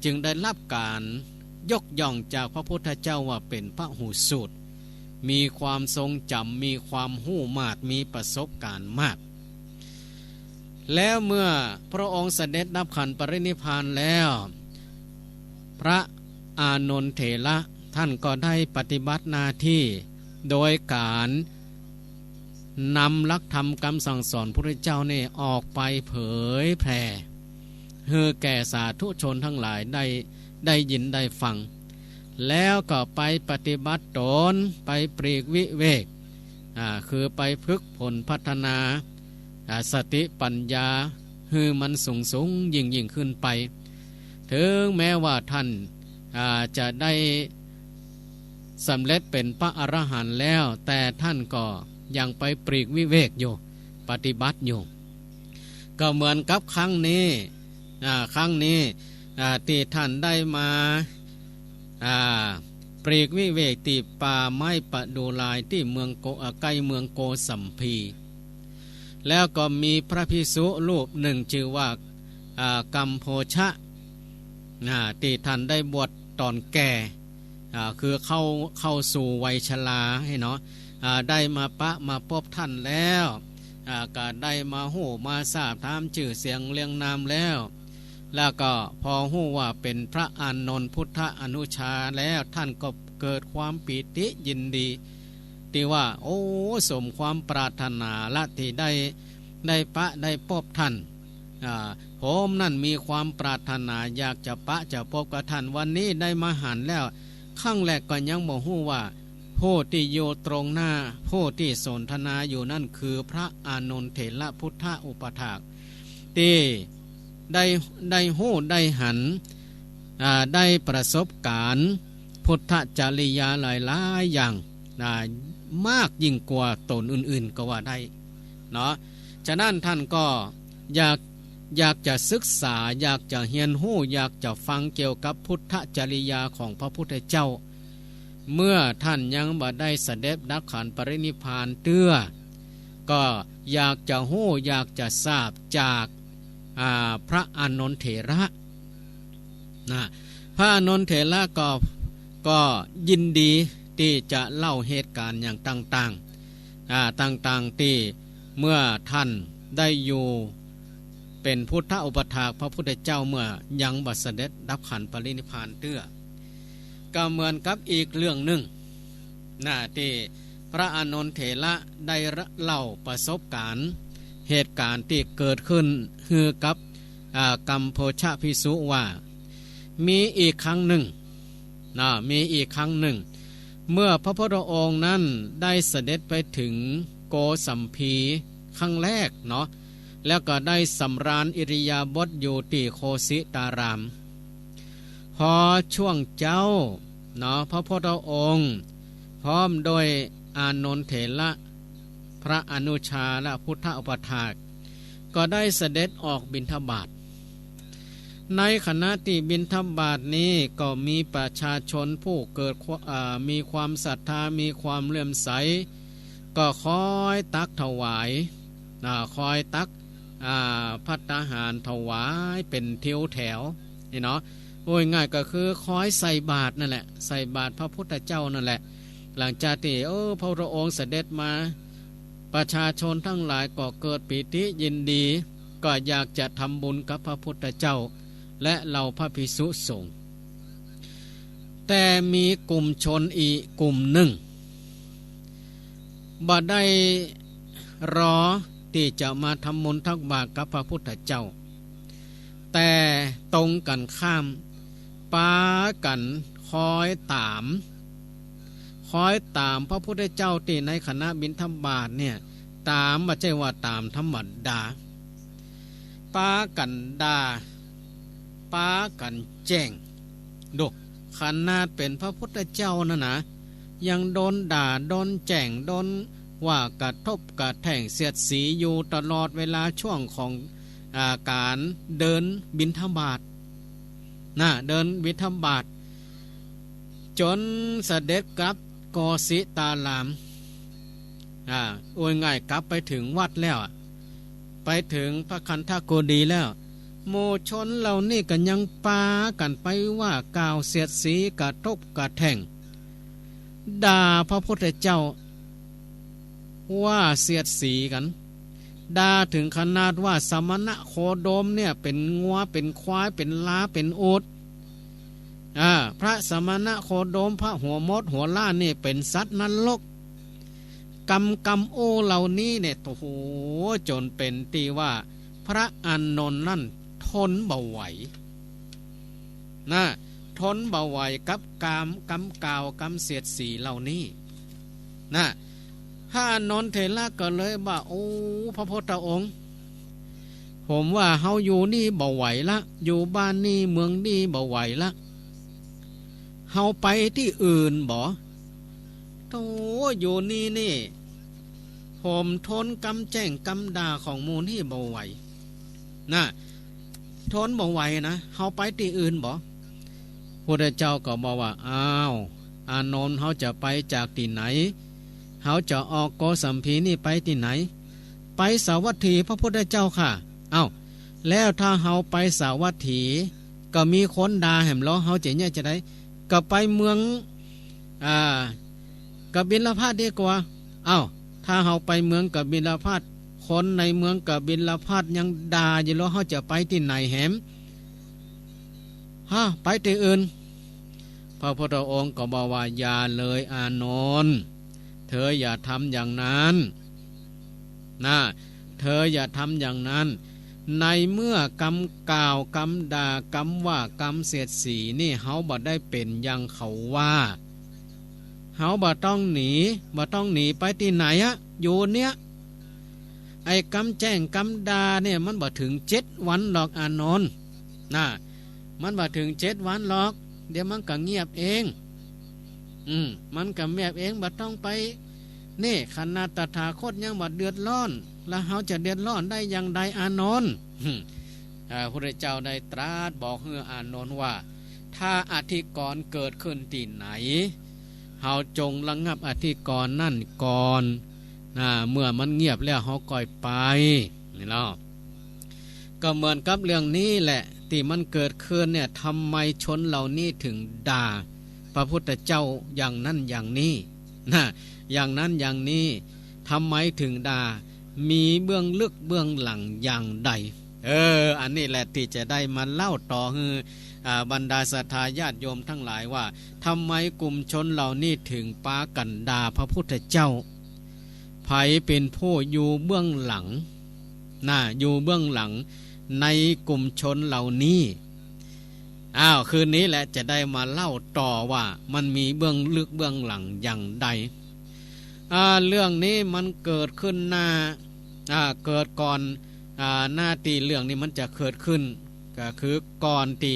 จึงได้รับการยกย่องจากพระพุทธเจ้าว่าเป็นพระหูสูตรมีความทรงจำมีความหู้มากมีประสบการณ์มากแล้วเมื่อพระองค์เสด็จดับขันปรินิพพานแล้วพระอานนท์เถระท่านก็ได้ปฏิบัติหน้าที่โดยการนำหลักธรรมคำสั่งสอนพระพุทธเจ้านี่ออกไปเผยแผ่ให้แก่สาธุชนทั้งหลายได้ยินได้ฟังแล้วก็ไปปฏิบัติตนไปปลีกวิเวกคือไปฝึกผลพัฒนาสติปัญญาให้มันสูงยิ่งขึ้นไปถึงแม้ว่าท่านจะได้สำเร็จเป็นพระอรหันต์แล้วแต่ท่านก็ยังไปปลีกวิเวกอยู่ปฏิบัติอยู่ก็เหมือนกับครั้งนี้ที่ท่านได้มาปลีกวิเวกที่ป่าไม้ประดูลายที่เมืองใกล้เมืองโกสัมพีแล้วก็มีพระภิกษุรูปหนึ่งชื่อว่ากัมโพชะที่ท่านได้บวชตอนแก่คือเข้าสู่วัยชราให้เนาะได้มาพบท่านแล้วก็ได้มาหู้มาทราบถามชื่อเสียงเรียงนามแล้วก็พอหู้ว่าเป็นพระอานนท์พุทธอนุชาแล้วท่านก็เกิดความปีติยินดีที่ว่าโอ้สมความปรารถนาละที่ได้พบท่านผมนั่นมีความปรารถนาอยากจะจะพบกับท่านวันนี้ได้มาหันแล้วข้างแรกก็ยังบ่ฮู้ว่าผู้ที่อยู่ตรงหน้าผู้ที่สนทนาอยู่นั่นคือพระอานนท์เถระพุทธอุปถากที่ได้ฮู้ได้หันได้ประสบการณ์พุทธจริยาหลายๆอย่างมากยิ่งกว่าตนอื่นๆก็ว่าได้เนาะฉะนั้นท่านก็อยากจะศึกษาอยากจะเรียนรู้อยากจะฟังเกี่ยวกับพุทธจริยาของพระพุทธเจ้าเมื่อท่านยังบ่ได้เสด็จดับขันปรินิพพานก็อยากจะรู้อยากจะทราบจากพระอานนท์เถระพระอานนท์เถระก็ยินดีที่จะเล่าเหตุการณ์อย่างต่างๆที่เมื่อท่านได้อยู่เป็นพุทธอุปถากพระพุทธเจ้าเมื่อยังบัดเสด็จดับขันปรินิพพานก็เหมือนกับอีกเรื่องหนึ่งที่พระอานนท์เถระได้เล่าประสบการณ์เหตุการณ์ที่เกิดขึ้นคือกับกัมโพชภิกษุว่ามีอีกครั้งหนึ่งเมื่อพระพุทธองค์นั้นได้เสด็จไปถึงโกสัมพีครั้งแรกเนาะแล้วก็ได้สำราญอิริยาบถอยู่ที่โคสิตารามพอช่วงเจ้าเนาะพระพุทธองค์พร้อมโดยอานนท์เถระพระอนุชาและพุทธอุปถากก็ได้เสด็จออกบิณฑบาตในขณะที่บิณฑบาตนี้ก็มีประชาชนผู้เกิดมีความศรัทธามีความเลื่อมใสก็คอยตักถวายคอยตักภัตตาหารถวายเป็นเที่ยวแถวนี่เนาะโอ้ยง่ายก็คือคอยใส่บาตรนั่นแหละใส่บาตรพระพุทธเจ้านั่นแหละหลังจากที่พระองค์เสด็จมาประชาชนทั้งหลายก็เกิดปิติยินดีก็อยากจะทำบุญกับพระพุทธเจ้าและเหล่าพระภิกษุสงฆ์แต่มีกลุ่มชนอีกกลุ่มหนึ่งบ่ได้รอที่จะมาทำบุญทักบาตรกับพระพุทธเจ้าแต่ตรงกันข้ามปากันคอยตามพระพุทธเจ้าที่ในคณะบิณฑบาตเนี่ยตามไม่ใช่ว่าตามธรรมดาปากันดาปากันแจ้งดูขนาดเป็นพระพุทธเจ้านะยังโดนด่าโดนแจ้งโดนว่ากระทบกระแทงเสียดสีอยู่ตลอดเวลาช่วงของการเดินบิณฑบาตเดินบิณฑบาตจนเสด็จกลับโกสิตารามโอ้ยง่ายกลับไปถึงวัดแล้วไปถึงพระคันธโกฏีแล้ว หมู่ชนเหล่านี้ก็ยังปากันไปว่ากล่าวเสียดสีกระทบกระแทงด่าพระพุทธเจ้าว่าเสียดสีกันด่าถึงขนาดว่าสมณะโคดมเนี่ยเป็นงัวเป็นควายเป็นล้าเป็นโอดพระสมณะโคดมพระหัวมดหัวล้านนี่เป็นสัตว์นรกกรรมโอเหล่านี้เนี่ยโอ้โหจนเป็นตีว่าพระอานนท์นั่นทนเบาไหวนะทนเบาไหวกับกรรมเสียดสีเหล่านี้นะพระอานนท์เถระก็เลยว่าโอ้พระพุทธองค์ผมว่าเฮาอยู่นี่เบาไหวละอยู่บ้านนี่เมืองนี่เบาไหวละเฮาไปที่อื่นบ่โธ่อยู่นี่ผมทนกำแจ้งกำด่าของมูลที่เบาไหวนะทนเบาไหวนะเฮาไปที่อื่นบ่พระเจ้าก็บอกว่าอ้าวอานนท์เฮาจะไปจากที่ไหนเฮาจะออกโกสัมพีนี่ไปที่ไหนไปสาวัตถีพระพุทธเจ้าค่ะอ้าวแล้วถ้าเฮาไปสาวัตถีก็มีคนด่าแหมล้อเฮาเนี่ยจะได้ก็ไปเมืองกบิลพาสดีกว่าอ้าวถ้าเฮาไปเมืองกบิลพาสคนในเมืองกบิลพาสยังด่าอยู่แล้วเฮาจะไปที่ไหนแหมไปที่อื่นพระพุทธองค์ก็บอกว่าอย่าเลยอานนท์เธออย่าทำอย่างนั้นนะเธออย่าทำอย่างนั้นในเมื่อกรรมกล่าวกรรมด่ากรรมว่ากรรมเสียดสีนี่เฮาบ่ได้เป็นอย่างเขาว่าเฮาบ่ต้องหนีไปที่ไหนอยู่เนี่ยไอ้กรรมแจ้งกรรมด่าเนี่ยมันบ่ถึง7 วันหรอกอานนท์นะมันบ่ถึง7 วันหรอกเดี๋ยวมันก็เงียบเองมันก็เงียบเองบ่ต้องไปนี่ขนาดตถาคตยังบ่เดือดร้อนแล้วเฮาจะเดือดร้อนได้อย่างใดอานนท์พระพุทธเจ้าได้ตรัสบอกให้อานนท์ว่าถ้าอธิกรณ์เกิดขึ้นที่ไหนเฮาจงระงับอธิกรณ์นั่นก่อนเมื่อมันเงียบแล้วเฮาก่อยไปนี่เนาะก็เหมือนกับเรื่องนี้แหละที่มันเกิดขึ้นเนี่ยทำไมชนเหล่านี้ถึงด่าพระพุทธเจ้าอย่างนั้นอย่างนี้อย่างนั้นอย่างนี้ทำไมถึงด่ามีเบื้องลึกเบื้องหลังอย่างใดอันนี้แหละที่จะได้มาเล่าต่อให้บรรดาศรัทธาญาติโยมทั้งหลายว่าทำไมกลุ่มชนเหล่านี้ถึงปากันด่าพระพุทธเจ้าไผเป็นผู้อยู่เบื้องหลังอยู่เบื้องหลังในกลุ่มชนเหล่านี้คืนนี้แหละจะได้มาเล่าต่อว่ามันมีเบื้องลึกเบื้องหลังอย่างใดเรื่องนี้มันเกิดขึ้นเกิดก่อนหน้าตีเรื่องนี้มันจะเกิดขึ้นก็คือก่อนตี